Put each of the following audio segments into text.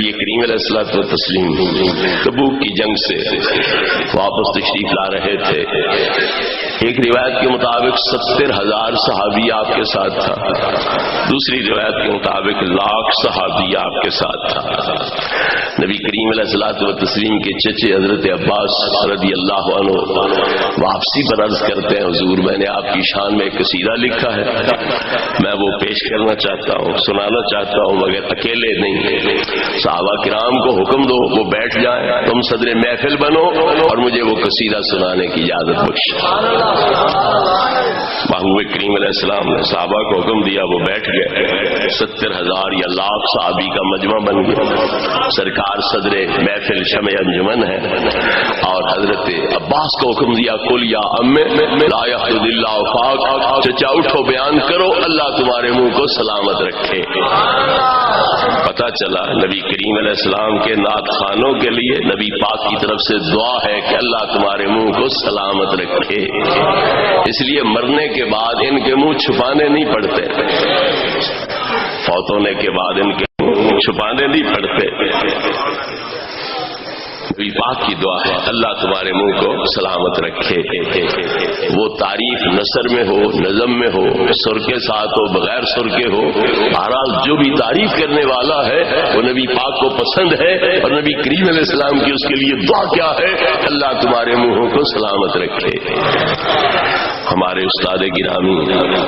نبی کریم علیہ الصلوۃ والتسلیم تبوک کی جنگ سے واپس تشریف لا رہے تھے. ایک روایت کے مطابق 70,000 صحابی آپ کے ساتھ تھا, دوسری روایت کے مطابق 1,00,000 صحابی آپ کے ساتھ تھا. نبی کریم علیہ الصلوۃ والتسلیم کے چچے حضرت عباس رضی اللہ عنہ واپسی پر عرض کرتے ہیں, حضور میں نے آپ کی شان میں ایک قصیدہ لکھا ہے, میں وہ پیش کرنا چاہتا ہوں, سنانا چاہتا ہوں, مگر اکیلے نہیں, صحابہ کرام کو حکم دو وہ بیٹھ جائیں, تم صدر محفل بنو اور مجھے وہ قصیدہ سنانے کی اجازت بخش. محبوب کریم علیہ السلام نے صحابہ کو حکم دیا, وہ بیٹھ گئے. 70,000 یا 1,00,000 صحابی کا مجمع بن گیا. سرکار صدر محفل شمع انجمن ہے اور حضرت عباس کو حکم دیا, قل یا ام لا یحفظ اللہ فاک, چچا اٹھو بیان کرو اللہ تمہارے منہ کو سلامت رکھے. پتہ چلا نبی کریم علیہ السلام کے نعت خوانوں کے لیے نبی پاک کی طرف سے دعا ہے کہ اللہ تمہارے منہ کو سلامت رکھے. اس لیے مرنے کے بعد ان کے منہ چھپانے نہیں پڑتے, فوت ہونے کے بعد ان کے منہ چھپانے نہیں پڑتے. نبی پاک کی دعا ہے اللہ تمہارے منہ کو سلامت رکھے. وہ تعریف نثر میں ہو, نظم میں ہو, سر کے ساتھ ہو, بغیر سر کے ہو, بہرحال جو بھی تعریف کرنے والا ہے وہ نبی پاک کو پسند ہے. اور نبی کریم علیہ السلام کی اس کے لیے دعا کیا ہے, اللہ تمہارے منہوں کو سلامت رکھے. ہمارے استاد گرامی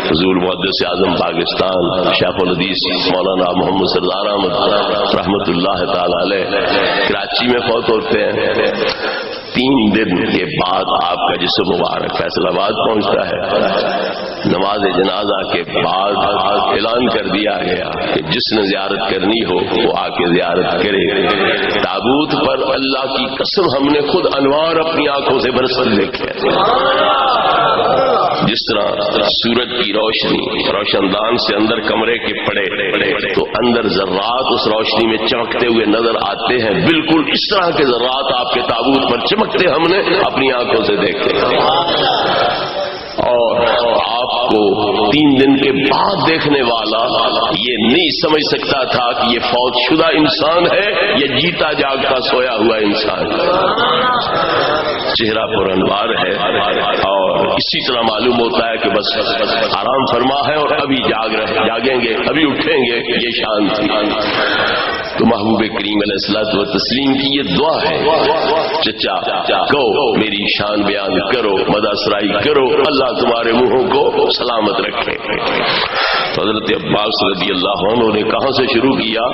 حضور محدث اعظم پاکستان شیخ الحدیث مولانا محمد سردار احمد رحمۃ اللہ تعالی علیہ کراچی میں فوت ہوتے ہیں. 3 دن کے بعد آپ کا جسم مبارک فیصل آباد پہنچتا ہے. نماز جنازہ کے بعد اعلان کر دیا گیا کہ جس نے زیارت کرنی ہو وہ آ کے زیارت کرے. تابوت پر اللہ کی قسم ہم نے خود انوار اپنی آنکھوں سے برستے دیکھے. جس طرح سورج کی روشنی روشن دان سے اندر کمرے کے پڑے تو اندر ذرات اس روشنی میں چمکتے ہوئے نظر آتے ہیں, بالکل اس طرح کے ذرات آپ کے تابوت پر چمکتے ہم نے اپنی آنکھوں سے دیکھے. اور آپ کو 3 دن کے بعد دیکھنے والا یہ نہیں سمجھ سکتا تھا کہ یہ فوت شدہ انسان ہے یا جیتا جاگتا سویا ہوا انسان. چہرہ پر انوار ہے اور اسی طرح معلوم ہوتا ہے کہ بس آرام فرما ہے اور ابھی جاگیں گے, ابھی اٹھیں گے, یہ شان تھی. تو محبوب کریم علیہ الصلوۃ والتسلیم کی یہ دعا ہے, چچا کہو میری شان بیان کرو, مدح سرائی کرو, اللہ تمہارے منہوں کو سلامت رکھے. تو حضرت عباس رضی اللہ عنہ نے کہاں سے شروع کیا,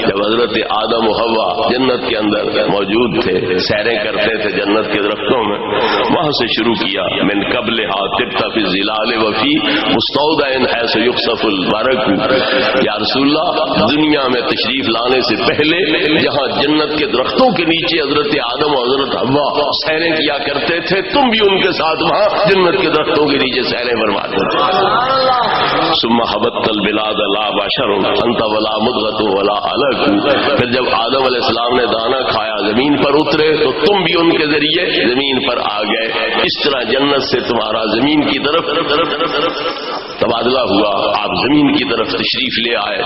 جب حضرت آدم و حوا جنت کے اندر موجود تھے, سیریں کرتے تھے جنت کے درختوں میں, وہاں سے شروع کیا. من قبلھا طبت فی الظلال وفی مستودع حیث یخسف البرق. یا رسول اللہ دنیا میں تشریف لانے سے پہلے جہاں جنت کے درختوں کے نیچے حضرت آدم اور حضرت حوا سیریں کیا کرتے تھے, تم بھی ان کے ساتھ وہاں جنت کے درختوں کے نیچے سیریں فرماتے تھے. ثم حبت البلاد لا بشر انت ولا مضغۃ ولا علق. پھر جب آدم علیہ السلام نے دانا کھایا زمین پر اترے تو تم بھی ان کے ذریعے زمین پر آ گئے. اس طرح جنت سے تمہارا زمین کی طرف تبادلہ ہوا, آپ زمین کی طرف تشریف لے آئے.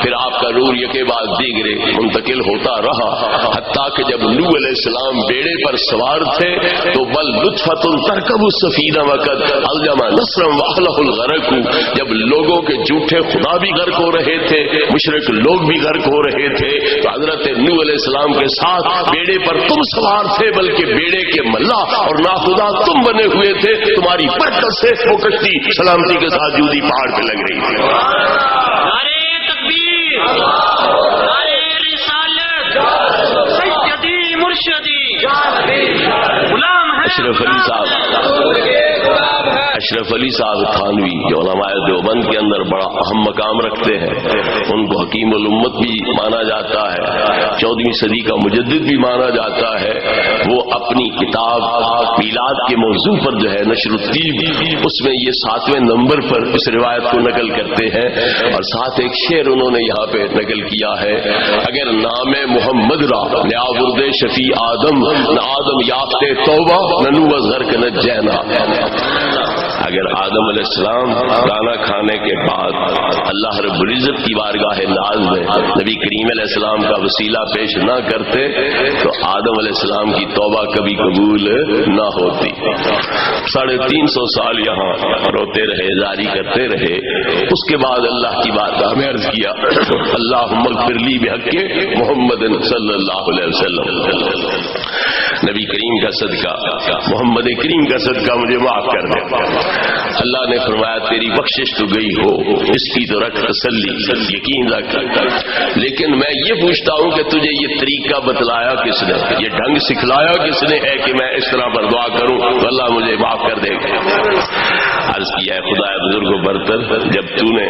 پھر آپ کا نور یکے بعد دیگرے منتقل ہوتا رہا حتیٰ کہ جب نوح علیہ السلام بیڑے پر سوار تھے تو بل لطفۃ ترکب السفینہ وقد الجم نصرا واہلہ الغرق. جب لوگوں کے جھوٹے خدا بھی غرق ہو رہے تھے, مشرک لوگ بھی غرق ہو رہے تھے, تو حضرت نوح علیہ السلام کے ساتھ بیڑے پر تم سوار تھے, بلکہ بیڑے کے ملاح اور ناخدا تم بنے ہوئے تھے. تمہاری برکت سے وہ کشتی سلامتی کے ساتھ جودی پہاڑ پہ لگ رہی تھی. نعرہ تکبیر, نعرہ رسالت, سیدی مرشدی غلام اشرف علی صاحب تھانوی جو علماء دیوبند کے اندر بڑا اہم مقام رکھتے ہیں, ان کو حکیم الامت بھی مانا جاتا ہے, 14ویں صدی کا مجدد بھی مانا جاتا ہے. وہ اپنی کتاب میلاد کے موضوع پر جو ہے نشر الطیب, اس میں یہ 7ویں نمبر پر اس روایت کو نقل کرتے ہیں اور ساتھ ایک شعر انہوں نے یہاں پہ نقل کیا ہے. اگر نام محمد را نیا ورد شفیع آدم نہ آدم یافتے توبہ نہ نو از غرق نہ جینا. اگر آدم علیہ السلام کھانا کھانے کے بعد اللہ رب العزت کی بارگاہ ناز میں نبی کریم علیہ السلام کا وسیلہ پیش نہ کرتے تو آدم علیہ السلام کی توبہ کبھی قبول نہ ہوتی. 350 سال یہاں روتے رہے، زاری کرتے رہے. اس کے بعد اللہ کی بارگاہ میں عرض کیا اللہم اغفر لی بحق محمد صلی اللہ علیہ وسلم، نبی کریم کا صدقہ، محمد کریم کا صدقہ مجھے معاف کر دے. اللہ نے فرمایا تیری بخشش تو گئی ہو، اس کی تو رکھ تسلی، یقین رکھ. لیکن میں یہ پوچھتا ہوں کہ تجھے یہ طریقہ بتلایا کس نے، یہ ڈھنگ سکھلایا کس نے ہے کہ میں اس طرح پر دعا کروں تو اللہ مجھے معاف کر دے گا. عرض کیا ہے خدا بزرگ و برتر، جب تو نے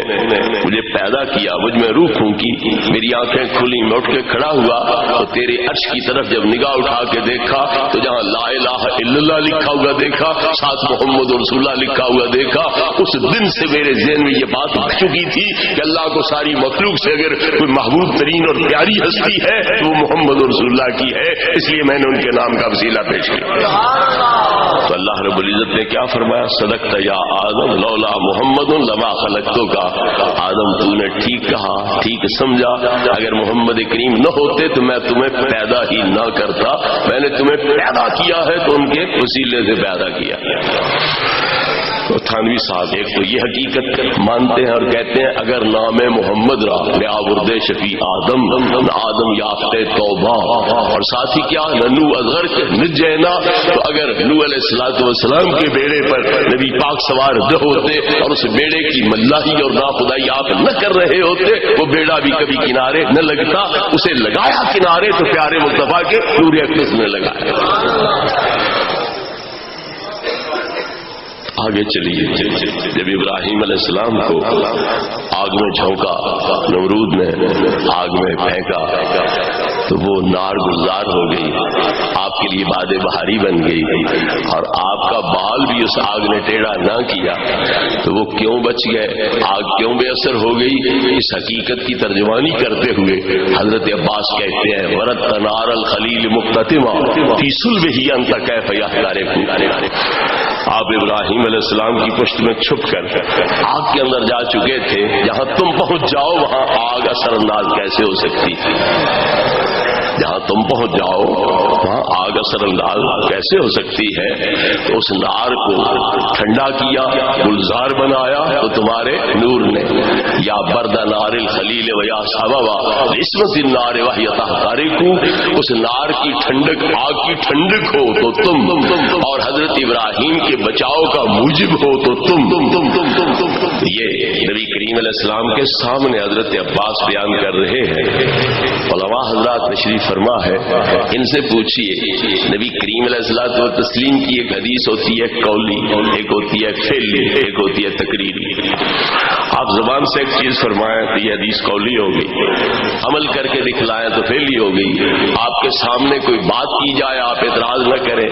مجھے پیدا کیا، مجھ میں روح پھونکی، میری آنکھیں کھلی، میں اٹھ کے کھڑا ہوا تو تیرے عرش کی طرف جب نگاہ اٹھا کے دیکھا تو جہاں لا الہ الا اللہ لکھا ہوا دیکھا، ساتھ محمد رسول اللہ لکھا ہوا دیکھا. اس دن سے میرے ذہن میں یہ بات اٹھ چکی تھی کہ اللہ کو ساری مخلوق سے اگر کوئی محبوب ترین اور پیاری ہستی ہے تو وہ محمد رسول اللہ کی ہے، اس لیے میں نے ان کے نام کا وسیلہ پیش کیا. تو اللہ رب العزت نے کیا فرمایا؟ صدقت یا آدم لولا محمد لما خلقتو کا. آدم تو نے ٹھیک کہا، ٹھیک سمجھا، اگر محمد کریم نہ ہوتے تو میں تمہیں پیدا ہی نہ کرتا. میں نے تمہیں پیدا کیا ہے تو ان کے وسیلے سے پیدا کیا. تو تھانوی صاحب ایک تو یہ حقیقت مانتے ہیں اور کہتے ہیں اگر نام محمد را بیاورد شفیع آدم، آدم یافتے توبہ، اور ساتھ ہی کیا نو اصغر کے نجینا. تو اگر نو علیہ السلام کے بیڑے پر نبی پاک سوار نہ ہوتے اور اس بیڑے کی ملاحی اور ناخدائی آپ نہ کر رہے ہوتے، وہ بیڑا بھی کبھی کنارے نہ لگتا. اسے لگایا کنارے تو پیارے مصطفیٰ کے نور اقدس نے لگایا. آگے چلیے. جب ابراہیم علیہ السلام کو آگ میں جھونکا، نمرود نے آگ میں پھینکا تو وہ نار گلزار ہو گئی، آپ کے لیے باد بہاری بن گئی، اور آپ کا بال بھی اس آگ نے ٹیڑھا نہ کیا. تو وہ کیوں بچ گئے، آگ کیوں بے اثر ہو گئی؟ اس حقیقت کی ترجمانی کرتے ہوئے حضرت عباس کہتے ہیں ورد نار الخلیل مقتتما فی صلبہ انت کیف یحترق. آپ ابراہیم علیہ السلام کی پشت میں چھپ کر آگ کے اندر جا چکے تھے، جہاں تم پہنچ جاؤ وہاں آگ اثر انداز کیسے ہو سکتی؟ جہاں تم پہنچ جاؤ وہاں آگ اثر انداز کیسے ہو سکتی ہے؟ تو اس نار کو ٹھنڈا کیا، گلزار بنایا تو تمہارے نور نے. یا برد نار الخلیل و یا سبوا عصمت النار وحی تحترق. اس نار کی ٹھنڈک آگ کی ٹھنڈک ہو تو تم، اور حضرت ابراہیم کے بچاؤ کا موجب ہو تو تم. یہ نبی کریم علیہ السلام کے سامنے حضرت عباس بیان کر رہے ہیں. علماء حضرات تشریف فرما ہے، ان سے پوچھیے نبی کریم علیہ الصلوۃ والتسلیم کی ایک حدیث ہوتی ہے قولی، ایک ہوتی ہے فعلی، ایک ہوتی ہے تقریری. آپ زبان سے ایک چیز فرمائیں تو یہ حدیث قولی ہو گئی، عمل کر کے دکھلائیں تو فعلی ہو گئی. آپ کے سامنے کوئی بات کی جائے آپ اعتراض نہ کریں،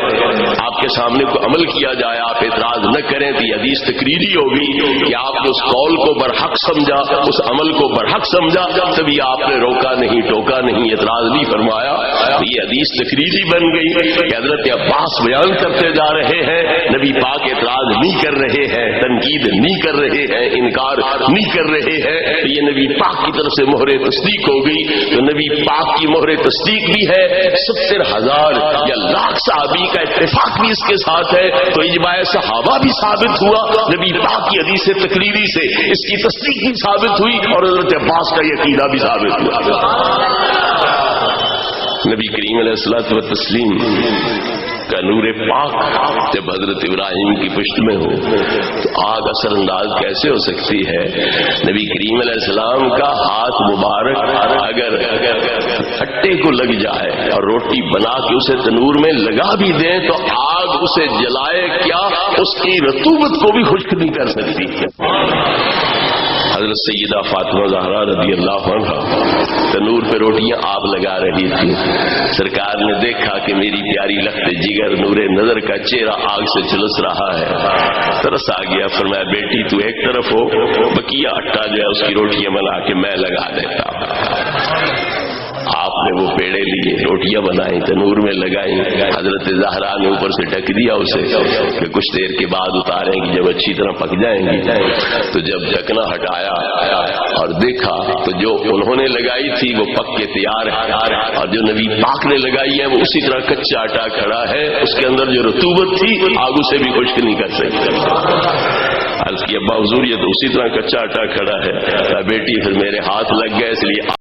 آپ کے سامنے کوئی عمل کیا جائے آپ اعتراض نہ کریں تو یہ حدیث تقریری ہوگی کہ آپ نے اس قول کو برحق سمجھا، اس عمل کو برحق سمجھا، تبھی آپ نے روکا نہیں، ٹوکا نہیں، اعتراض نہیں فرمایا. یہ حدیث تقریری بن گئی کہ حضرت عباس بیان کرتے جا رہے ہیں، نبی پاک اعتراض نہیں کر رہے ہیں، تنقید نہیں کر رہے ہیں، انکار نہیں کر رہے ہیں. تو یہ نبی پاک کی طرف سے مہر تصدیق ہو گئی. تو نبی پاک کی مہر تصدیق بھی ہے، 70,000 یا لاکھ صحابی کا اتفاق بھی اس کے ساتھ ہے. تو اجماع صحابہ بھی ثابت ہوا، نبی پاک کی حدیث تقریری سے اس کی تصدیق بھی ثابت ہوئی، اور حضرت عباس کا یہ عقیدہ بھی ثابت ہوا. نبی کریم علیہ الصلوۃ والتسلیم کا نور پاک جب حضرت ابراہیم کی پشت میں ہو تو آگ اثر انداز کیسے ہو سکتی ہے؟ نبی کریم علیہ السلام کا ہاتھ مبارک اگر ہٹے کو لگ جائے اور روٹی بنا کے اسے تنور میں لگا بھی دیں تو آگ اسے جلائے کیا، اس کی رطوبت کو بھی خشک نہیں کر سکتی. حضرت سیدہ فاطمہ زہرا رضی اللہ عنہ تنور پہ روٹیاں آپ لگا رہی تھی. سرکار نے دیکھا کہ میری پیاری لخت جگر نور نظر کا چہرہ آگ سے جھلس رہا ہے، ترس آ گیا. فرمایا بیٹی تو ایک طرف ہو، بقیہ آٹا جو ہے اس کی روٹیاں بنا کے میں لگا دیتا ہوں. آپ نے وہ پیڑے لیے، روٹیاں بنائی، تنور میں لگائی، حضرت زہرا نے اوپر سے ڈھک دیا اسے کہ کچھ دیر کے بعد اتاریں گی، جب اچھی طرح پک جائیں گی۔ تو جب ڈھکنا ہٹایا اور دیکھا تو جو انہوں نے لگائی تھی وہ پک کے تیار ہے، اور جو نبی پاک نے لگائی ہے وہ اسی طرح کچا آٹا کھڑا ہے، اس کے اندر جو رطوبت تھی آگ اسے بھی خشک نہیں کر سکتی۔ عرض کی ابا حضور یہ تو اسی طرح کچا آٹا کھڑا ہے۔ بیٹی پھر میرے ہاتھ لگ گئے، اس لیے